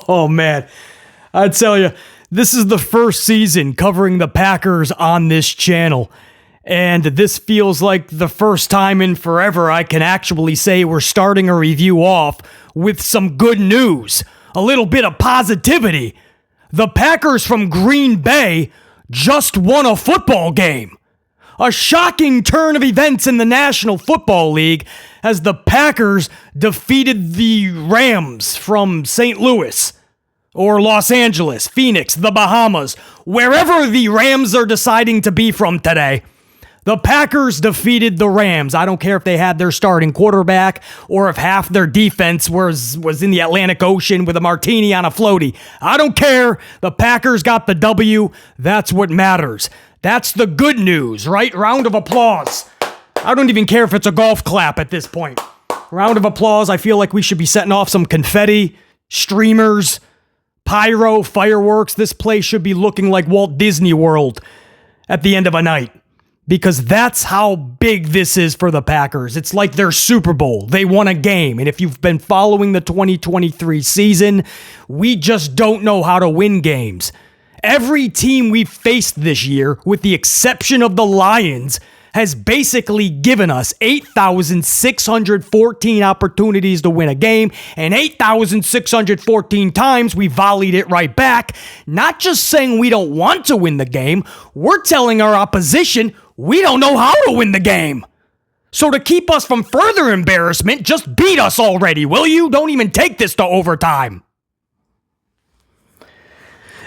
Oh, man. I tell you, this is the first season covering the Packers on this channel. And this feels like the first time in forever I can actually say we're starting a review off with some good news. A little bit of positivity. The Packers from Green Bay just won a football game. A shocking turn of events in the National Football League as the Packers defeated the Rams from St. Louis or Los Angeles, Phoenix, the Bahamas, wherever the Rams are deciding to be from today. The Packers defeated the Rams. I don't care if they had their starting quarterback or if half their defense was in the Atlantic Ocean with a martini on a floaty. I don't care. The Packers got the W. That's what matters. That's the good news, right? Round of applause. I don't even care if it's a golf clap at this point. Round of applause. I feel like we should be setting off some confetti, streamers, pyro, fireworks. This place should be looking like Walt Disney World at the end of a night. Because that's how big this is for the Packers. It's like their Super Bowl. They won a game. And if you've been following the 2023 season, we just don't know how to win games. Every team we've faced this year, with the exception of the Lions, has basically given us 8,614 opportunities to win a game, and 8,614 times we volleyed it right back. Not just saying we don't want to win the game, we're telling our opposition we don't know how to win the game. So to keep us from further embarrassment, just beat us already, will you? Don't even take this to overtime.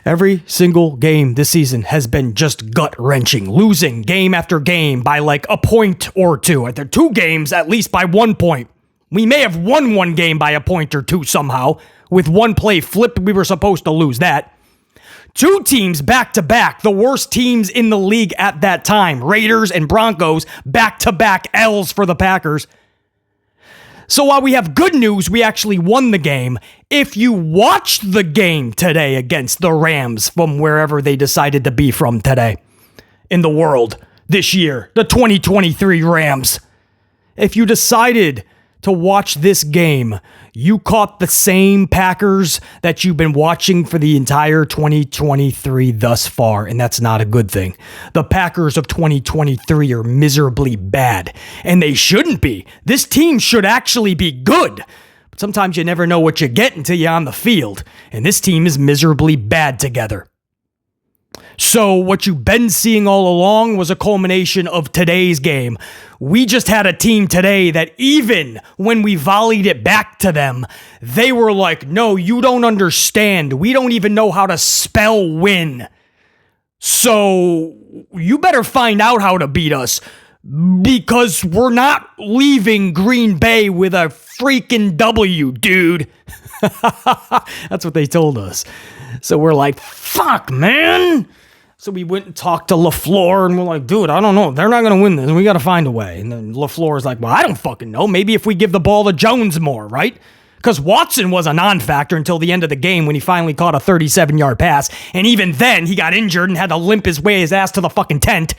Every single game this season has been just gut-wrenching, losing game after game by like a point or two. There are two games at least by 1 point. We may have won one game by a point or two somehow. With one play flipped, we were supposed to lose that. Two teams back-to-back, the worst teams in the league at that time, Raiders and Broncos, back-to-back L's for the Packers. So while we have good news, we actually won the game. If you watched the game today against the Rams from wherever they decided to be from today in the world this year, the 2023 Rams, if you decided to watch this game, you caught the same Packers that you've been watching for the entire 2023 thus far, and that's not a good thing. The Packers of 2023 are miserably bad, and they shouldn't be. This team should actually be good, but sometimes you never know what you get until you're on the field, and this team is miserably bad together. So what you've been seeing all along was a culmination of today's game. We just had a team today that even when we volleyed it back to them, they were like, no, you don't understand. We don't even know how to spell win. So you better find out how to beat us because we're not leaving Green Bay with a freaking W, dude. That's what they told us. So we're like, fuck, man. So we went and talked to LaFleur, and we're like, dude, I don't know. They're not going to win this, and we got to find a way. And then LaFleur's like, well, I don't fucking know. Maybe if we give the ball to Jones more, right? Because Watson was a non-factor until the end of the game when he finally caught a 37-yard pass. And even then, he got injured and had to limp his ass to the fucking tent.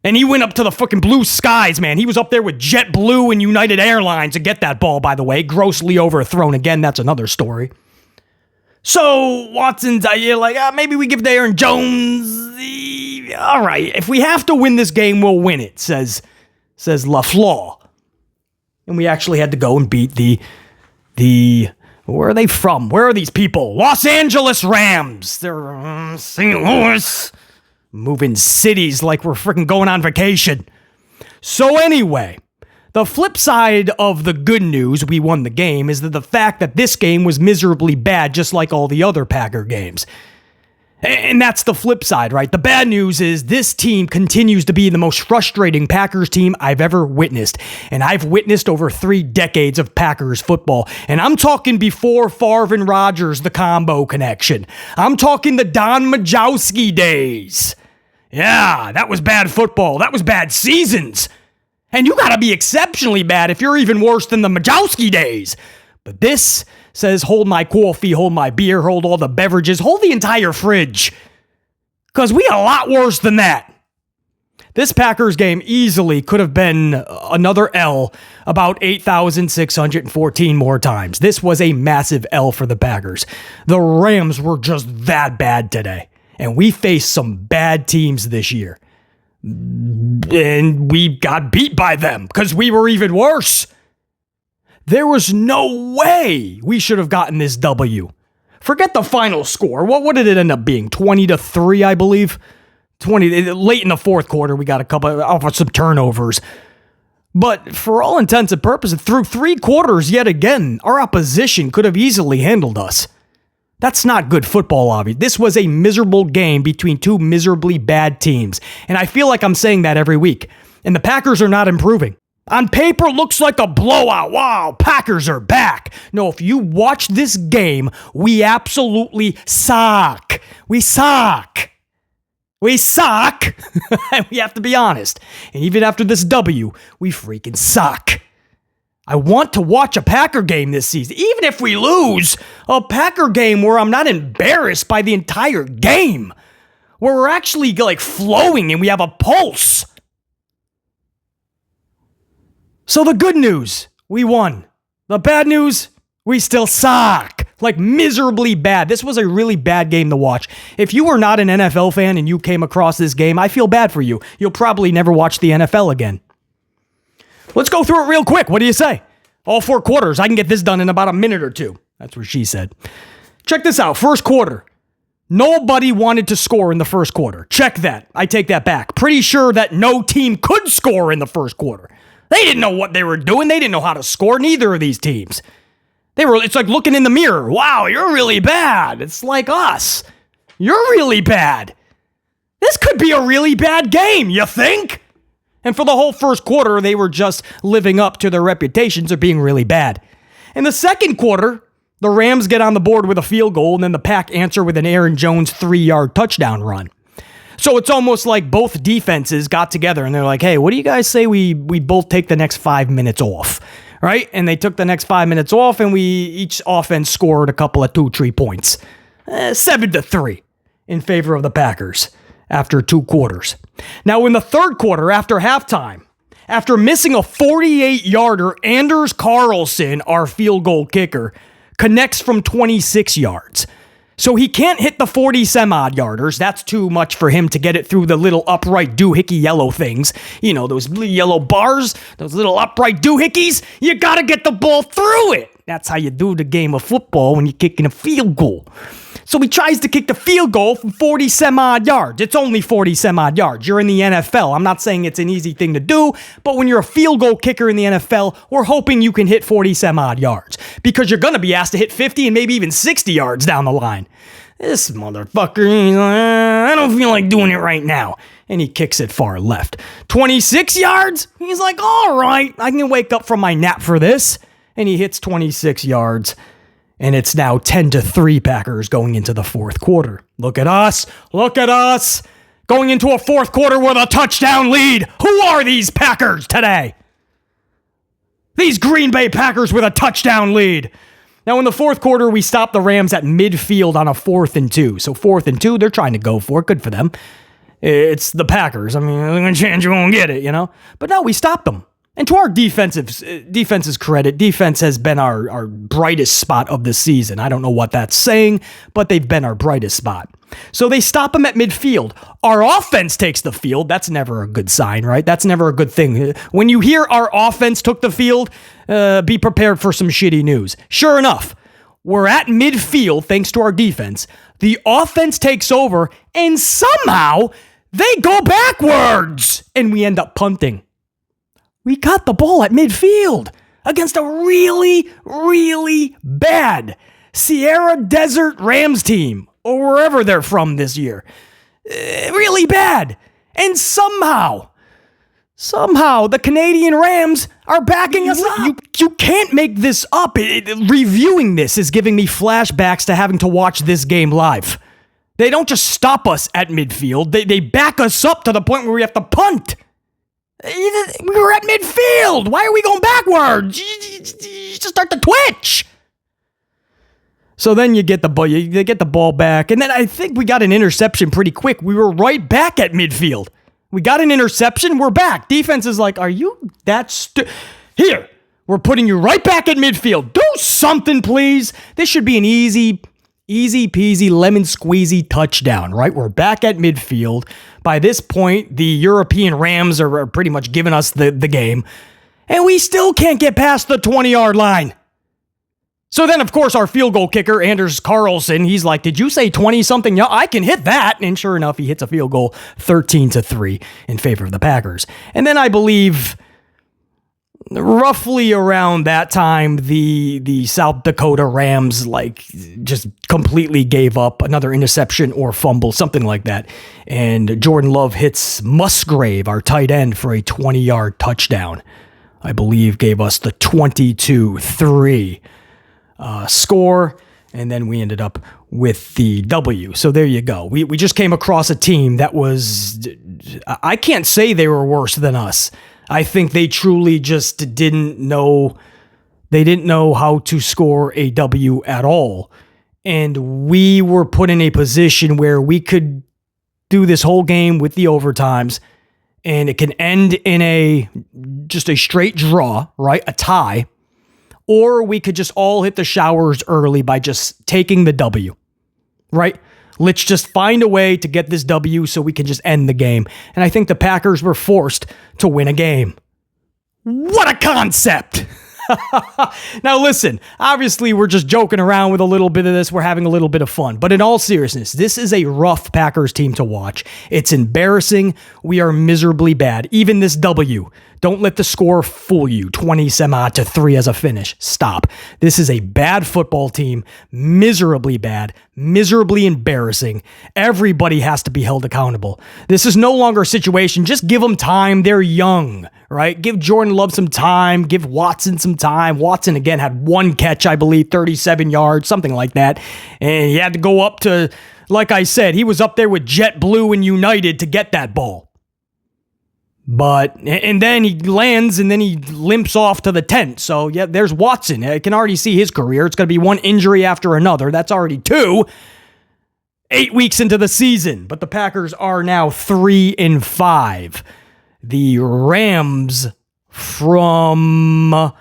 And he went up to the fucking blue skies, man. He was up there with JetBlue and United Airlines to get that ball, by the way. Grossly overthrown again. That's another story. So Watson's idea, like, maybe we give to Aaron Jones. All right, if we have to win this game, we'll win it, says LaFleur. And we actually had to go and beat the where are they from? Where are these people? Los Angeles Rams. They're St. Louis. Moving cities like we're freaking going on vacation. So anyway, the flip side of the good news we won the game is that the fact that this game was miserably bad just like all the other Packer games. And that's the flip side, right? The bad news is this team continues to be the most frustrating Packers team I've ever witnessed. And I've witnessed over 3 decades of Packers football. And I'm talking before Favre and Rodgers, the combo connection. I'm talking the Don Majkowski days. Yeah, that was bad football. That was bad seasons. And you gotta be exceptionally bad if you're even worse than the Majkowski days. But this says hold my coffee, hold my beer, hold all the beverages, hold the entire fridge. Because we got a lot worse than that. This Packers game easily could have been another L about 8,614 more times. This was a massive L for the Packers. The Rams were just that bad today. And we faced some bad teams this year. And we got beat by them because we were even worse. There was no way we should have gotten this W. Forget the final score. What did it end up being? 20-3, I believe. 20 late in the fourth quarter, we got a couple of some turnovers. But for all intents and purposes, through 3 quarters, yet again, our opposition could have easily handled us. That's not good football, obviously. This was a miserable game between 2 miserably bad teams. And I feel like I'm saying that every week. And the Packers are not improving. On paper, looks like a blowout. Wow, Packers are back. No, if you watch this game, we absolutely suck. We suck. We suck. We have to be honest. And even after this W, we freaking suck. I want to watch a Packer game this season. Even if we lose, a Packer game where I'm not embarrassed by the entire game. Where we're actually like flowing and we have a pulse. So the good news, we won. The bad news, we still suck. Like miserably bad. This was a really bad game to watch. If you were not an NFL fan and you came across this game, I feel bad for you. You'll probably never watch the NFL again. Let's go through it real quick. What do you say? All 4 quarters. I can get this done in about a minute or 2. That's what she said. Check this out. First quarter. Nobody wanted to score in the first quarter. Check that. I take that back. Pretty sure that no team could score in the first quarter. They didn't know what they were doing. They didn't know how to score. Neither of these teams. It's like looking in the mirror. Wow, you're really bad. It's like us. You're really bad. This could be a really bad game, you think? And for the whole first quarter, they were just living up to their reputations of being really bad. In the second quarter, the Rams get on the board with a field goal, and then the Pack answer with an Aaron Jones 3-yard touchdown run. So it's almost like both defenses got together, and they're like, hey, what do you guys say we both take the next 5 minutes off? Right? And they took the next 5 minutes off, and each offense scored a couple of 2-3 points. 7-3 in favor of the Packers after 2 quarters. Now, in the third quarter, after halftime, after missing a 48-yarder, Anders Carlson, our field goal kicker, connects from 26 yards. So he can't hit the 40-some-odd yarders. That's too much for him to get it through the little upright doohickey yellow things. You know, those yellow bars, those little upright doohickeys. You gotta get the ball through it. That's how you do the game of football when you're kicking a field goal. So he tries to kick the field goal from 40-some-odd yards. It's only 40-some-odd yards. You're in the NFL. I'm not saying it's an easy thing to do, but when you're a field goal kicker in the NFL, we're hoping you can hit 40-some-odd yards because you're going to be asked to hit 50 and maybe even 60 yards down the line. This motherfucker, he's like, I don't feel like doing it right now. And he kicks it far left. 26 yards? He's like, all right, I can wake up from my nap for this. And he hits 26 yards. And it's now 10-3 Packers going into the fourth quarter. Look at us. Look at us. Going into a fourth quarter with a touchdown lead. Who are these Packers today? These Green Bay Packers with a touchdown lead. Now, in the fourth quarter, we stopped the Rams at midfield on a 4th and 2. So 4th and 2, they're trying to go for it. Good for them. It's the Packers. I mean, there's a chance you won't get it, you know? But no, we stopped them. And to our defense's credit, defense has been our brightest spot of the season. I don't know what that's saying, but they've been our brightest spot. So they stop them at midfield. Our offense takes the field. That's never a good sign, right? That's never a good thing. When you hear our offense took the field, be prepared for some shitty news. Sure enough, we're at midfield thanks to our defense. The offense takes over, and somehow they go backwards, and we end up punting. We got the ball at midfield against a really, really bad Sierra Desert Rams team, or wherever they're from this year. Really bad. And somehow the Canadian Rams are backing us up. You can't make this up. Reviewing this is giving me flashbacks to having to watch this game live. They don't just stop us at midfield. They back us up to the point where we have to punt. We were at midfield. Why are we going backwards? You just start to twitch. So then you get the ball back, and then I think we got an interception pretty quick. We were right back at midfield. We got an interception. We're back. Defense is like, are you that Here, we're putting you right back at midfield. Do something, please. This should be an easy peasy, lemon squeezy touchdown, right? We're back at midfield. By this point, the European Rams are pretty much giving us the game. And we still can't get past the 20-yard line. So then, of course, our field goal kicker, Anders Carlson, he's like, did you say 20-something? Yeah, I can hit that. And sure enough, he hits a field goal 13-3 in favor of the Packers. And then I believe roughly around that time, the South Dakota Rams just completely gave up, another interception or fumble, something like that. And Jordan Love hits Musgrave, our tight end, for a 20-yard touchdown. I believe gave us the 22-3 score, and then we ended up with the W. So there you go. We just came across a team that was, I can't say they were worse than us. I think they truly just didn't know how to score a W at all. And we were put in a position where we could do this whole game with the overtimes, and it can end in just a straight draw, right? A tie. Or we could just all hit the showers early by just taking the W, right? Let's just find a way to get this W so we can just end the game. And I think the Packers were forced to win a game. What a concept! Now listen, obviously we're just joking around with a little bit of this. We're having a little bit of fun. But in all seriousness, this is a rough Packers team to watch. It's embarrassing. We are miserably bad. Even this W. Don't let the score fool you. 20-3 as a finish. Stop. This is a bad football team. Miserably bad. Miserably embarrassing. Everybody has to be held accountable. This is no longer a situation. Just give them time. They're young, right? Give Jordan Love some time. Give Watson some time. Watson, again, had one catch, I believe, 37 yards, something like that. And he had to go up to, like I said, he was up there with JetBlue and United to get that ball. And then he lands and then he limps off to the tent. So, yeah, there's Watson. I can already see his career. It's going to be one injury after another. That's already 2. 8 weeks into the season. But the Packers are now 3-5. The Rams from...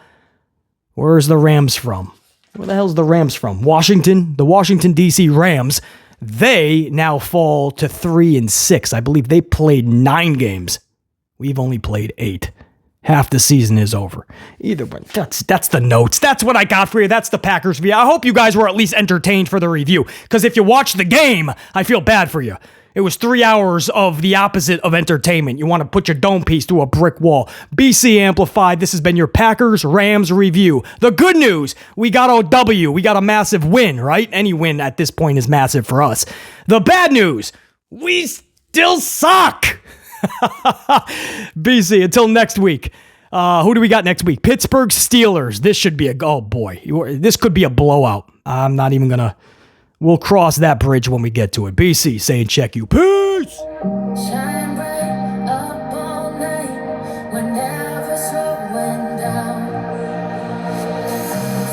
Where's the Rams from? Where the hell's the Rams from? Washington? The Washington, D.C. Rams. They now fall to 3-6. I believe they played 9 games. We've only played 8. Half the season is over. Either way, that's the notes. That's what I got for you. That's the Packers review. I hope you guys were at least entertained for the review, because if you watched the game, I feel bad for you. It was 3 hours of the opposite of entertainment. You want to put your dome piece through a brick wall. BC Amplified, this has been your Packers-Rams review. The good news, we got a W. We got a massive win, right? Any win at this point is massive for us. The bad news, we still suck. BC, until next week. Who do we got next week? Pittsburgh Steelers. This should be oh boy. This could be a blowout. I'm not even gonna, we'll cross that bridge when we get to it. BC saying check you. Peace! Shine bright up all night, we're never slowing down.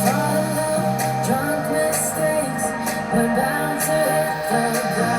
Follow drunk mistakes, we're bound to hit the ground.